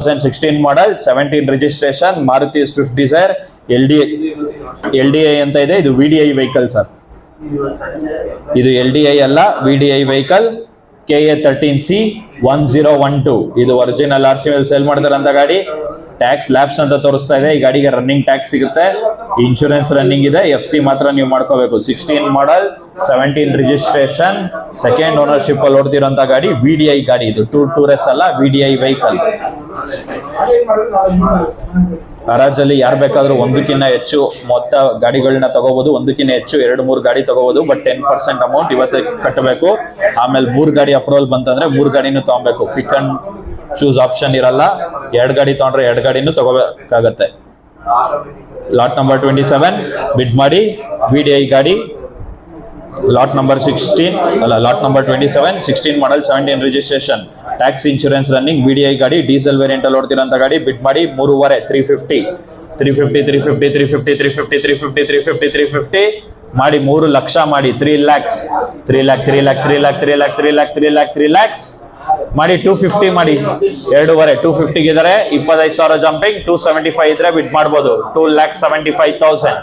2016 model, 17 registration, Maruti Swift Desire, LDI ಅಂತ ಇದೆ. ಇದು VDI ವೆಹಿಕಲ್ ಸರ್. ಇದು LDI ಅಲ್ಲ, VDI ವೆಹಿಕಲ್. KA13C 1012 ಇದು ಒರಿಜಿನಲ್ RC ಮೇಲೆ ಸೇಲ್ ಮಾಡ್ತಾರಂತ ಗಾಡಿ. ಟ್ಯಾಕ್ಸ್ ಲ್ಯಾಬ್ಸ್ ಅಂತ ತೋರಿಸ್ತಾ ಇದೆ. ಈ ಗಾಡಿಗೆ ರನ್ನಿಂಗ್ ಟ್ಯಾಕ್ಸ್ ಸಿಗುತ್ತೆ, ಇನ್ಶೂರೆನ್ಸ್ ರನ್ನಿಂಗ್ ಇದೆ. FC ಮಾತ್ರ ನೀವು ಮಾಡ್ಕೋಬೇಕು. 16 ಮಾಡಲ್, 17 ರಿಜಿಸ್ಟ್ರೇಷನ್, ಸೆಕೆಂಡ್ ಓನರ್ಶಿಪ್ ಅಲ್ಲಿ ಓಡ್ತಿರೋಂಥ ಗಾಡಿ. VDI ಗಾಡಿ ಇದು, ಟೂರೆಸ್ ಅಲ್ಲ, VDI ವೆಹಿಕಲ್. ಹರಾಜಲ್ಲಿ ಯಾರು ಬೇಕಾದ್ರೂ ಒಂದಕ್ಕಿಂತ ಹೆಚ್ಚು ಮೊತ್ತ ಗಾಡಿಗಳನ್ನ ತಗೋಬಹುದು. ಒಂದಕ್ಕಿಂತ ಹೆಚ್ಚು 2-3 ಗಾಡಿ ತಗೋಬಹುದು. ಬಟ್ 10% ಅಮೌಂಟ್ ಇವತ್ತೇ ಕಟ್ಟಬೇಕು. ಆಮೇಲೆ 3 ಗಾಡಿ ಅಪ್ರೂವಲ್ ಬಂತಂದ್ರೆ 3 ಗಾಡಿನೂ ತಗೋಬೇಕು. ಪಿಕ್ ಅಂಡ್ ಚೂಸ್ ಆಪ್ಷನ್ ಇರಲ್ಲ. 2 ಗಾಡಿ ತಗೊಂಡ್ರೆ 2 ಗಾಡಿನೂ ತಗೋಬೇಕಾಗತ್ತೆ. ಲಾಟ್ ನಂಬರ್ 27 ಬಿಡ್ ಮಾಡಿ. VDI ಗಾಡಿ. ಲಾಟ್ ನಂಬರ್ 16 ಅಲ್ಲ, ಲಾಟ್ ನಂಬರ್ 27, 16 ಮಾಡಲ್, 17 registration, tax insurance running, VDI ಗಾಡಿ. ಡೀಸೆಲ್ ವೇರಿಯಂಟ್ ಅಲ್ಲಿ ಓಡ್ತಿರೋಂಥ ಗಾಡಿ. ಬಿಡ್ ಮಾಡಿ 3.5, 350 ಮಾಡಿ. 3 ಲಕ್ಷ ಮಾಡಿ. 3 lakhs ಮಾಡಿ. 250 ಮಾಡಿ. 2.5 250 ಇದಾರೆ. 25,000 ಜಂಪಿಂಗ್. 275 ಇದ್ರೆ ಬಿಡ್ ಮಾಡ್ಬೋದು. 2,75,000.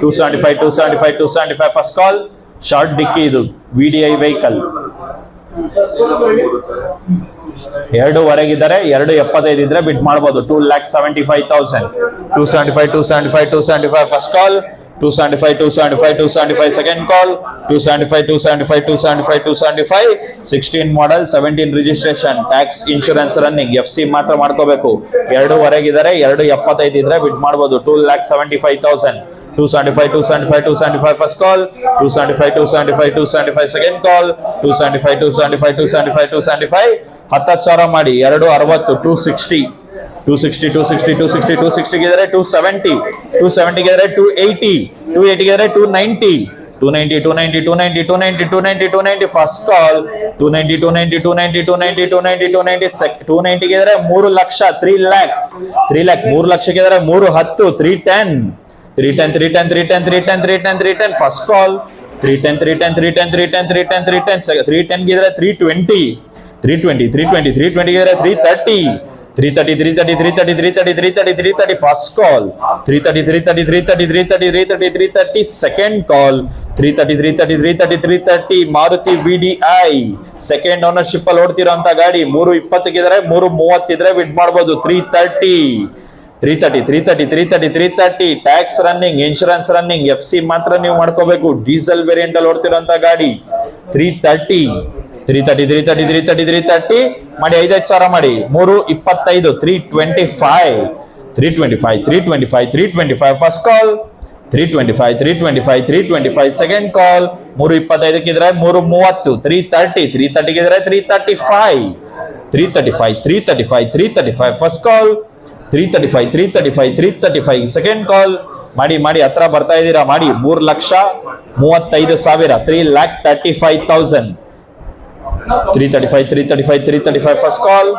275 ಫಸ್ಟ್ ಕಾಲ್. ಶಾರ್ಟ್ ಡಿಕ್ಕಿ ಇದು VDI ವೆಹಿಕಲ್. 2.5 275 ಇದ್ರೆ ಬಿಡ್ ಮಾಡ್ಬೋದು. 2,75,000. 275 ಫಸ್ಟ್ ಕಾಲ್. 275 ಸೆಕೆಂಡ್ ಕಾಲ್. 275 16 ಮಾಡಲ್, 17 registration, tax insurance running, FC ಮಾತ್ರ ಮಾಡ್ಕೋಬೇಕು. 2.5 275 ಇದ್ರೆ ಬಿಡ್ ಮಾಡ್ಬೋದು. 2,75,000. 275 ಫಸ್ಟ್ ಕಾಲ್. 275 ಸೆಕೆಂಡ್ ಕಾಲ್. 275 10,000 ಮಾಡಿ. 260 260 ಗಿದ್ರೆ 270 ಗಿದ್ರೆ 280 ಗಿದ್ರೆ 290 first call. 290 ಗಿದ್ರೆ 3 lakh. 3 lakhs 3 ಲಕ್ಷಕ್ಕಿದ್ರೆ 310 310 first call. 310 ಗಿದ್ರೆ 320 ಗಿದ್ರೆ 330 first call. 330 second ಕಾಲ್. 330 ಮಾರುತಿ VDI ಸೆಕೆಂಡ್ ಓನರ್ಶಿಪ್ ಅಲ್ಲಿ ಓಡ್ತಿರೋಂಥ ಗಾಡಿ. 320 ಗಿದ್ರೆ 330 ಇದ್ರೆ ಬಿಡ್ ಮಾಡ್ಬೋದು. 330 tax running, insurance running, FC ಮಾತ್ರ ನೀವು ಮಾಡ್ಕೋಬೇಕು. ಡೀಸೆಲ್ ವೇರಿಯಂಟ್ ಅಲ್ಲಿ ಓಡ್ತಿರೋಂಥ ಗಾಡಿ. 330 ಮಾಡಿ. 5,000 ಮಾಡಿ. 325 325 ಫಸ್ಟ್ ಕಾಲ್. 325 ಸೆಕೆಂಡ್ ಕಾಲ್. 325 ಇದ್ರೆ 330. 330 ಗಿದ್ರೆ 335 ಫಸ್ಟ್ ಕಾಲ್. 335 ಸೆಕೆಂಡ್ ಕಾಲ್. ಮಾಡಿ. ಹತ್ರ ಬರ್ತಾ ಇದ್ದೀರಾ. ಮಾಡಿ. 3,35,000. 3,35,000. 335 ಫಸ್ಟ್ ಕಾಲ್.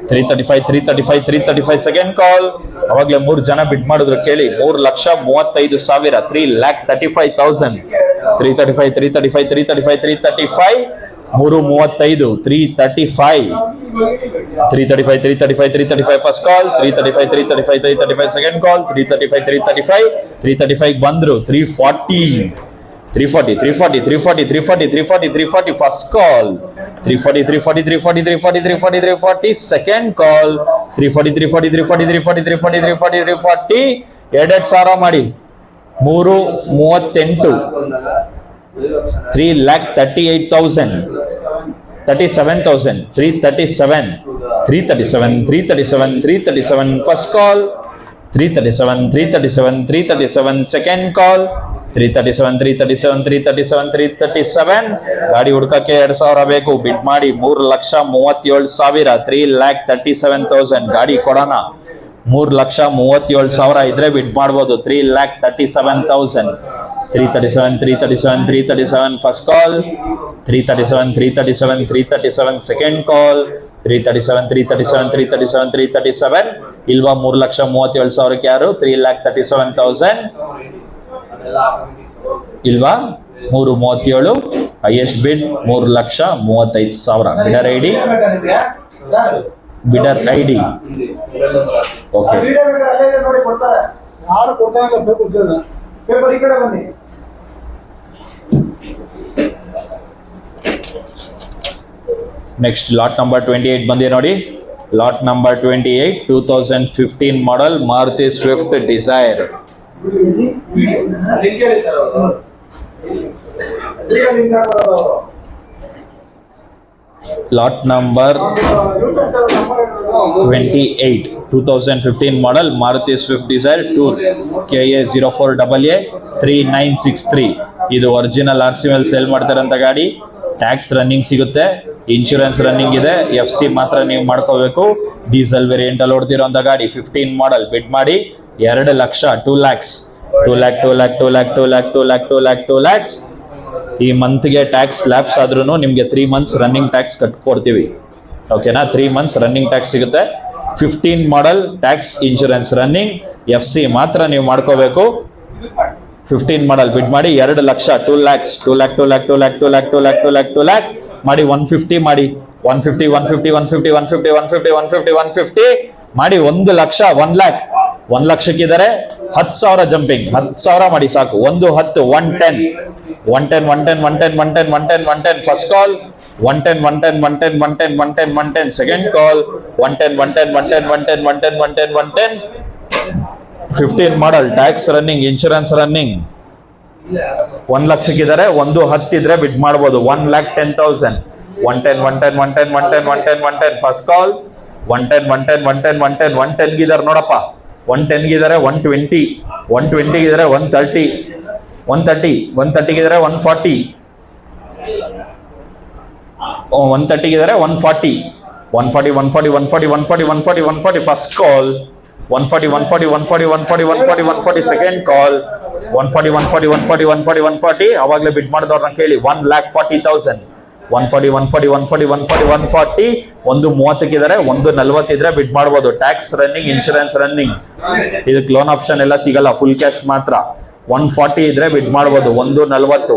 335 ಸೆಕೆಂಡ್ ಕಾಲ್. ಅವಾಗ್ಲೇ 3 ಜನ ಬಿಡ್ ಮಾಡಿದ್ರು ಕೇಳಿ. 3,35,000. 3,35,000. 335 335 335 ಫಸ್ಟ್ ಕಾಲ್. 335 ಸೆಕೆಂಡ್ ಕಾಲ್. 335 ಬಂದ್ರು. 340 ಫಸ್ಟ್ ಕಾಲ್. 340 ಸೆಕೆಂಡ್ ಕಾಲ್. 340 2,000 ಮಾಡಿ. 338 3,38,000. 337 ಫಸ್ಟ್ ಕಾಲ್. 337 ಸೆಕೆಂಡ್ ಕಾಲ್. 337 ಗಾಡಿ ಹುಡ್ಕಕ್ಕೆ 2,000 ಬೇಕು. ಬಿಡ್ ಮಾಡಿ. 3,37,000. 3,37,000 ಗಾಡಿ ಕೊಡೋಣ. 3,37,000 ಇದ್ರೆ ಬಿಡ್ ಮಾಡ್ಬೋದು. 3,37,000. 337 ಫಸ್ಟ್ ಕಾಲ್. 337 ಸೆಕೆಂಡ್ ಕಾಲ್. 337 ಇಲ್ವಾ? 3,37,000 ಯಾರು? 3,37,000 ಇಲ್ವಾ? 337 ಹೈಯೆಸ್ಟ್ ಬಿಡ್. 3,35,000 ಬಿಡರ್ ಐಡಿ. ಬಿಡರ್ ID. ಓಕೆ, ಯಾರು ಕೊಡ್ತಾರೆ ಪೇಪರ್ ಈ ಕಡೆ ಬನ್ನಿ. ನೆಕ್ಸ್ಟ್ ಲಾಟ್ ನಂಬರ್ 28 ಬಂದಿ ನೋಡಿ. Lot number 28 2015 model Maruti Swift Dzire. Lot number 28 2015 model Maruti Swift Dzire tour KA 04AA 3963. ಇದು ಒರಿಜಿನಲ್ RC ಮೇಲೆ ಸೇಲ್ ಮಾಡ್ತಾರಂತ ಗಾಡಿ. ಟ್ಯಾಕ್ಸ್ ರನ್ನಿಂಗ್ ಸಿಗುತ್ತೆ, ಇನ್ಶೂರೆನ್ಸ್ ರನ್ನಿಂಗ್ ಇದೆ, FC ಮಾತ್ರ ನೀವು ಮಾಡ್ಕೋಬೇಕು. ಡೀಸೆಲ್ ವೇರಿಯಂಟ್ ಅಲ್ಲಿ ಓಡ್ತಿರೋಂಥ ಗಾಡಿ. 15 ಮಾಡೆಲ್. ಬಿಡ್ ಮಾಡಿ 2 ಲಕ್ಷ, 2 lakhs. ಈ ಮಂತ್ಗೆ ಟ್ಯಾಕ್ಸ್ ಲ್ಯಾಪ್ಸ್ ಆದ್ರೂ ನಿಮಗೆ 3 months ರನ್ನಿಂಗ್ ಟ್ಯಾಕ್ಸ್ ಕಟ್ಕೊಡ್ತೀವಿ. ಓಕೆನಾ? 3 months ರನ್ನಿಂಗ್ ಟ್ಯಾಕ್ಸ್ ಸಿಗುತ್ತೆ. 15 model, tax insurance running, FC ಮಾತ್ರ ನೀವು ಮಾಡ್ಕೋಬೇಕು. 15 ಮಾಡೆಲ್. ಬಿಡ್ ಮಾಡಿ 2 ಲಕ್ಷ, 2 lakhs. ಮಾಡಿ 150 ಮಾಡಿ 150 ಮಾಡಿ 1 ಲಕ್ಷ, 1 lakh. 1 ಲಕ್ಷಕ್ಕಿದ್ದಾರೆ 10,000 ಜಂಪಿಂಗ್. 10,000 ಮಾಡಿ ಸಾಕು. 1 10 110 ಫಸ್ಟ್ ಕಾಲ್. 110 ಸೆಕೆಂಡ್ ಕಾಲ್. 110 15 model, tax running, insurance running. 1 ಲಕ್ಷಕ್ಕಿದ್ದಾರೆ 1 10 ಇದ್ರೆ ಬಿಡ್ ಮಾಡ್ಬೋದು. 1,10,000. 110 ಫಸ್ಟ್ ಕಾಲ್. 110 ಗಿದ್ದಾರೆ ನೋಡಪ್ಪ. 110 ಗಿದ್ದಾರೆ 120. 120 ಗಿದ್ದಾರೆ 130. 130 ಗಿದ್ದಾರೆ 140. 130 ಗಿದ್ದಾರೆ 140. 140 ಫಸ್ಟ್ ಕಾಲ್. 140 ಸೆಕೆಂಡ್ ಕಾಲ್. 140 ಅವಾಗಲೇ ಬಿಡ್ ಮಾಡಿದವ್ರನ್ನ ಕೇಳಿ. 1,40,000. 140 1 30 1 40 ಇದ್ರೆ ಬಿಡ್ ಮಾಡ್ಬೋದು. Tax running, insurance running. ಇದಕ್ಕೆ ಲೋನ್ ಆಪ್ಷನ್ ಎಲ್ಲ ಸಿಗಲ್ಲ, ಫುಲ್ ಕ್ಯಾಶ್ ಮಾತ್ರ. 140 ಇದ್ರೆ ಬಿಡ್ ಮಾಡ್ಬೋದು. 1 40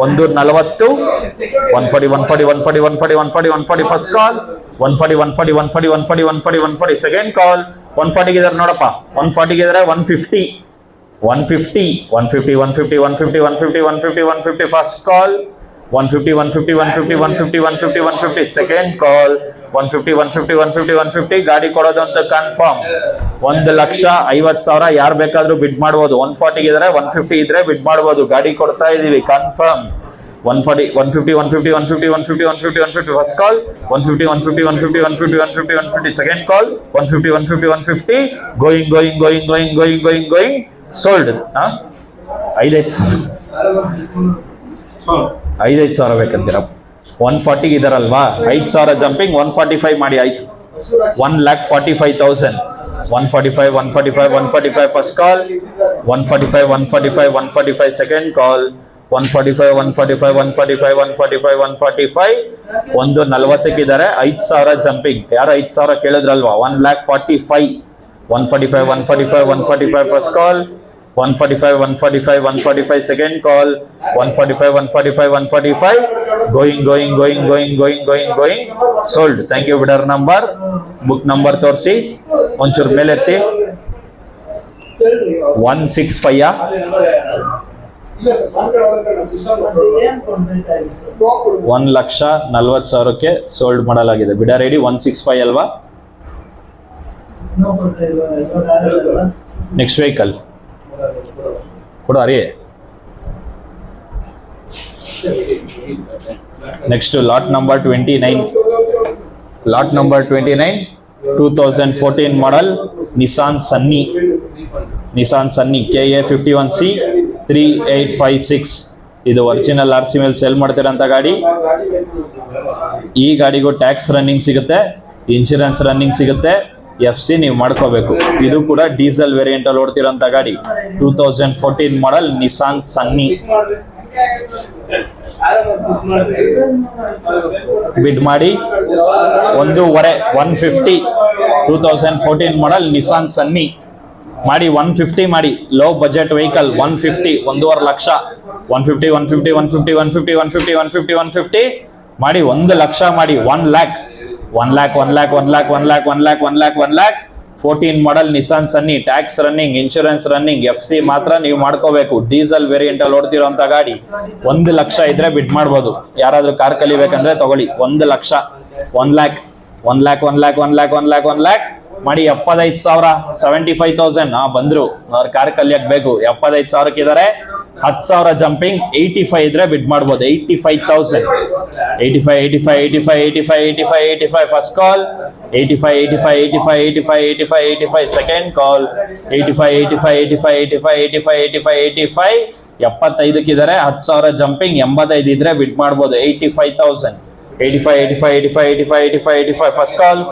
1,40,000. 140 140 ಫಸ್ಟ್ ಕಾಲ್. 140 ಸೆಕೆಂಡ್ ಕಾಲ್. 140 ಗಿದ್ದಾರೆ ನೋಡಪ್ಪ. 140 ಗಿದ್ದಾರೆ 150 ಫಸ್ಟ್ ಕಾಲ್. 150 second call. 150 ಗಾಡಿ ಕೊಡೋದು ಅಂತ ಕನ್ಫರ್ಮ್. 1,50,000 ಯಾರು ಬೇಕಾದ್ರೂ ಬಿಡ್ ಮಾಡ್ಬೋದು. 140 ಗಿದ್ರೆ 150 ಇದ್ರೆ ಬಿಡ್ ಮಾಡ್ಬೋದು. ಗಾಡಿ ಕೊಡ್ತಾ ಇದೀವಿ confirm. 150 first call. 150 second call. 150 going sold. 5,000 ಬೇಕಂತೀರ. 140 ಇದಾರಲ್ವಾ, 5,000 ಜಂಪಿಂಗ್. 145 ಮಾಡಿ ಆಯ್ತು. 1,45,000. 145 first call. 145 second call. 145 1 40 5,000 jumping. ಯಾರು 5,000 ಕೇಳಿದ್ರಲ್ವಾ? 1,45,000. 145 first call. 145 second call. 145 going sold. Thank you. Bidder number, book number ತೋರಿಸಿ ಒಂಚೂರು ಮೇಲೆತ್ತಿ. 165 1,40,000 ಸೋಲ್ಡ್ ಮಾಡಲಾಗಿದೆ. ಬಿಡರ್ ID 165 ಅಲ್ವಾ? ನೆಕ್ಸ್ಟ್ ವೆಹಿಕಲ್ ಕೊಡು ಅರಿ. Next lot number 29. 2014 model Nissan ಸನ್ನಿ. KA 51C 3856. ಇದು ಒರಿಜಿನಲ್ RC ಮೇಲೆ ಸೇಲ್ ಮಾಡ್ತಿರೋಂಥ ಗಾಡಿ. ಈ ಗಾಡಿಗೂ ಟ್ಯಾಕ್ಸ್ ರನ್ನಿಂಗ್ ಸಿಗುತ್ತೆ, ಇನ್ಶೂರೆನ್ಸ್ ರನ್ನಿಂಗ್ ಸಿಗುತ್ತೆ, FC ನೀವು ಮಾಡ್ಕೋಬೇಕು. ಇದು ಕೂಡ ಡೀಸೆಲ್ ವೇರಿಯಂಟ್ ಅಲ್ಲಿ ಓಡ್ತಿರೋಂಥ ಗಾಡಿ. 2014 ಮಾಡೆಲ್ ನಿಸಾನ್ ಸನ್ನಿ. ಬಿಡ್ ಮಾಡಿ 1.5 150. 2014 ಮಾಡೆಲ್ ನಿಸಾನ್ ಸನ್ನಿ ಮಾಡಿ 150 ಮಾಡಿ. Low budget vehicle 150. 1.5 ಲಕ್ಷ. 150 150 150 150 150 150 150 ಮಾಡಿ 1 ಲಕ್ಷ ಮಾಡಿ 1 lakh 1 lakh 1 lakh 1 lakh 1 lakh 1 lakh 1 lakh 1 lakh 14 model Nissan Sunny, tax running, insurance running, FC ಮಾತ್ರ ನೀವು ಮಾಡ್ಕೋಬೇಕು. ಡೀಸೆಲ್ ವೇರಿಯಂಟ್ ಅಲ್ಲಿ ಓಡ್ತಿರೋಂತ ಗಾಡಿ 1 ಲಕ್ಷ ಇದ್ರೆ ಬಿಡ್ ಮಾಡ್ಬೋದು. ಯಾರಾದ್ರೂ ಕಾರ್ ಕಲಿಬೇಕಂದ್ರೆ ತಗೊಳ್ಳಿ. 1 lakh 1 lakh 1 lakh 1 lakh 1 lakh 1 lakh 1 lakh ಮಾಡಿ 75,000 75,000 ಬಂದ್ರು. ಅವ್ರ ಕಾರ್ ಕಲಿಯಕ್ ಬೇಕು. 75,000 ಇದಾರೆ. 10,000 ಜಂಪಿಂಗ್, 85 ಇದ್ರೆ ಬಿಡ್ ಮಾಡ್ಬೋದು. 85,000 85 85 85 85 85 85 ಫಸ್ಟ್ ಕಾಲ್. 85 85 85 85 85 85 ಸೆಕೆಂಡ್ ಕಾಲ್. 85 85 85 85 85 85 75 ಇದಾರೆ. 10,000 ಜಂಪಿಂಗ್, 85 ಇದ್ರೆ ಬಿಡ್ ಮಾಡ್ಬೋದು. 85,000 85 85 85 85 85 85 ಫಸ್ಟ್ ಕಾಲ್.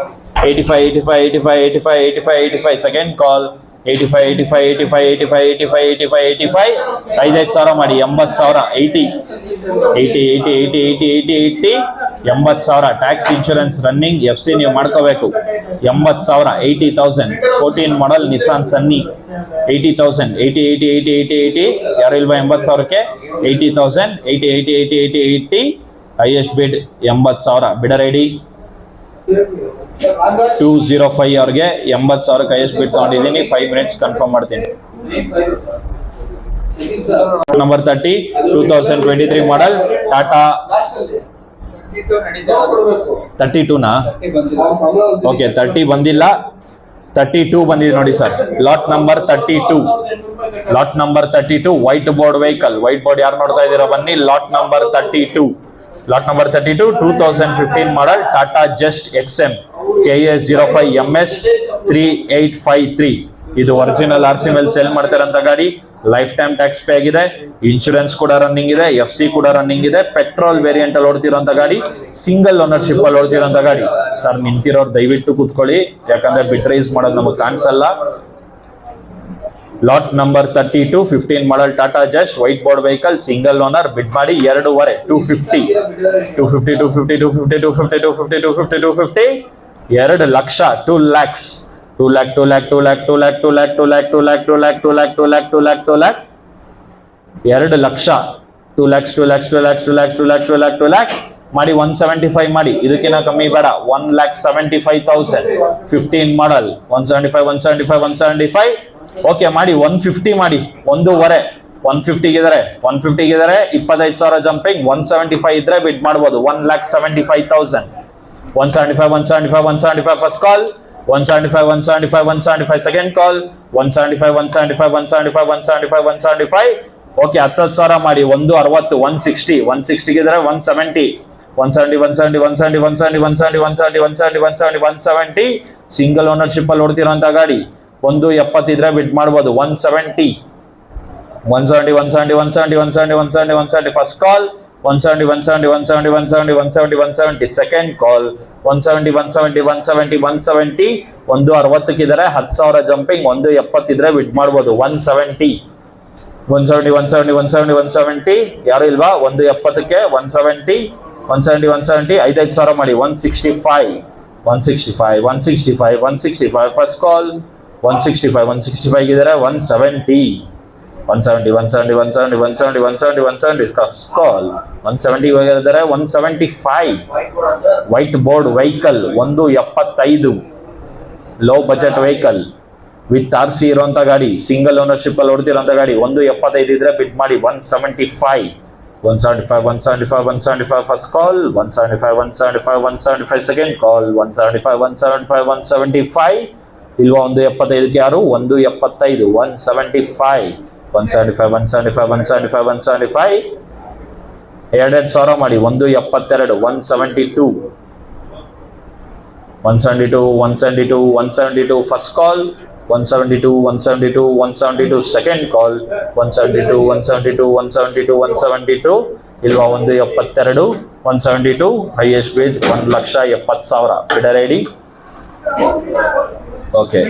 85 85 85 85 85 85 ಸೆಕೆಂಡ್ ಕಾಲ್. 85 85 85 85 85 85 85 5,000 ಮಾಡಿ 80,000 80 80 80 80 80 80 80,000 ಟ್ಯಾಕ್ಸ್, ಇನ್ಶೂರೆನ್ಸ್, ರನ್ನಿಂಗ್, FC ನೀವು ಮಾಡ್ಕೋಬೇಕು. 80,000 80,000 14 ಮಾಡಲ್ ನಿಸಾನ್ ಸನ್ನಿ 80,000 80 80 80 80 80 ಯಾರು ಇಲ್ವಾ 80,000ಕ್ಕೆ 80,000 80 80 80 80 80 ಹೈಯೆಸ್ಟ್ ಬಿಡ್ 80,000 ಬಿಡ ರೆಡಿ. 205 ಅವ್ರಿಗೆ 80,000 ಹೈಯೆಸ್ಟ್ ಬಿಡ್ ತಗೊಂಡಿದ್ದೀನಿ. 5 ಮಿನಿಟ್ಸ್ ಕನ್ಫರ್ಮ್ ಮಾಡ್ತೀನಿ. ನಂಬರ್ 30 2023 ಮಾಡಲ್ ಟಾಟಾ 32ನಾ? ಓಕೆ 30 ಬಂದಿಲ್ಲ, 32 ಬಂದಿದೆ ನೋಡಿ sir. Lot number 32 lot number 32 white board vehicle. White board ಯಾರು ನೋಡ್ತಾ ಇದ್ದೀರಾ ಬನ್ನಿ. ಲಾಟ್ ನಂಬರ್ 32 ಲಾಟ್ ನಂಬರ್ 32 2015 ಮಾಡಲ್ Tata just XM KA 05 MS 3853. ಇದು ಒರಿಜಿನಲ್ RC ಮೇಲೆ ಸೇಲ್ ಮಾಡ್ತಾರಂತ ಗಾಡಿ. ಲೈಫ್ ಟೈಮ್ ಟ್ಯಾಕ್ಸ್ ಪೇ ಆಗಿದೆ. ಇನ್ಶೂರೆನ್ಸ್ ಕೂಡ ರನ್ನಿಂಗ್ ಇದೆ. FC ಕೂಡ ರನ್ನಿಂಗ್ ಇದೆ. ಪೆಟ್ರೋಲ್ ವೇರಿಯಂಟ್ ಅಲ್ಲಿ ಓಡ್ತಿರೋಂತ ಗಾಡಿ. ಸಿಂಗಲ್ ಓನರ್ಶಿಪ್ ಅಲ್ಲಿ ಓಡ್ತಿರೋಂತ ಗಾಡಿ. ಸರ್ ನಿಂತಿರೋರು ದಯವಿಟ್ಟು ಕೂತ್ಕೊಳ್ಳಿ, ಯಾಕಂದ್ರೆ ಬಿಟ್ ರೈಸ್ ಮಾಡೋದು ನಮಗೆ ಕಾಣಿಸಲ್ಲ. Lot number 32 15 model Tata just white board vehicle, single owner. Bid ಮಾಡಿ 2.5 250 250 250 250 250 250 250 250 2 lakh 2 lakhs 2 lakh 2 lakh 2 lakh 2 lakh 2 lakh 2 lakh 2 lakh 2 lakh 2 lakh 2 lakh 2 lakh 2 lakh 2 lakh 2 lakhs 2 lakhs 2 lakhs 2 lakhs 2 lakh 2 lakh 2 lakh ಮಾಡಿ 175 ಮಾಡಿ. ಇದಕ್ಕಿಂತ ಕಮ್ಮಿ ಬೇಡ. 1,75,000 15 ಮಾಡಲ್ 175 175 175 okay ಮಾಡಿ 150 ಮಾಡಿ. 1.5 150 ಇದಾರೆ 150 ಇದಾರೆ. 25,000 ಜಂಪಿಂಗ್, 175 ಇದ್ರೆ ಬಿಡ್ ಮಾಡ್ಬೋದು. 1,75,000 175 175 175 ಫಸ್ಟ್ ಕಾಲ್. 175 175 175 ಸೆಕೆಂಡ್ ಕಾಲ್. 175 175 175 175 175 ಓಕೆ 10,000 ಮಾಡಿ. 160 160 160 ಇದಾರೆ. 170 170 170 170 170 170 170 170 170 170 ಸಿಂಗಲ್ ಓನರ್ಶಿಪ್ ಅಲ್ಲಿ ಓಡ್ತಿರೋಂತ ಗಾಡಿ. 170 ಇದ್ರೆ ಬಿಡ್ ಮಾಡ್ಬೋದು. 170 170 170 170 170 170 170 ಫಸ್ಟ್ ಕಾಲ್. 170 170 170 170 170 170 ಸೆಕೆಂಡ್ ಕಾಲ್. 170 170 170 170 160 ಇದಾರೆ. 10,000 ಜಂಪಿಂಗ್, 170 ಇದ್ರೆ ಬಿಡ್ ಮಾಡ್ಬೋದು. 170 170 170 170 170 ಯಾರು ಇಲ್ವಾ 170ಕ್ಕೆ 170 170 170 5,000 ಮಾಡಿ. 165 165 165 165 ಫಸ್ಟ್ ಕಾಲ್. 165 165 ಇದಾರೆ. 170 170 170 170 170 170 170 ಫಸ್ಟ್ ಕಾಲ್. 170 ಇದ್ದಾರೆ. 175 white board vehicle 175 low budget vehicle with RC ಇರುವಂತ ಗಾಡಿ. ಸಿಂಗಲ್ ಓನರ್ಶಿಪ್ ಅಲ್ಲಿ ಓಡ್ತಿರೋಂತ ಗಾಡಿ. 175 ಇದ್ರೆ ಬಿಡ್ ಮಾಡಿ. 175 175 175 175 ಫಸ್ಟ್ ಕಾಲ್. 175 175 175 ಸೆಕೆಂಡ್ ಕಾಲ್. 175 175 175 ಇಲ್ವಾ 175ಕ್ಕೆ ಯಾರು 175 175 175 175 175 175 2,000 ಮಾಡಿ. 172 172 172 172 172 ಫಸ್ಟ್ ಕಾಲ್. 172 172 172 ಸೆಕೆಂಡ್ ಕಾಲ್. 172 172 172 172 ಇಲ್ವಾ 172 172 ಹೈಯೆಸ್ಟ್ ಬಿಡ್ 1,70,000 ಬಿಡ ರೆಡಿ. ಓಕೆ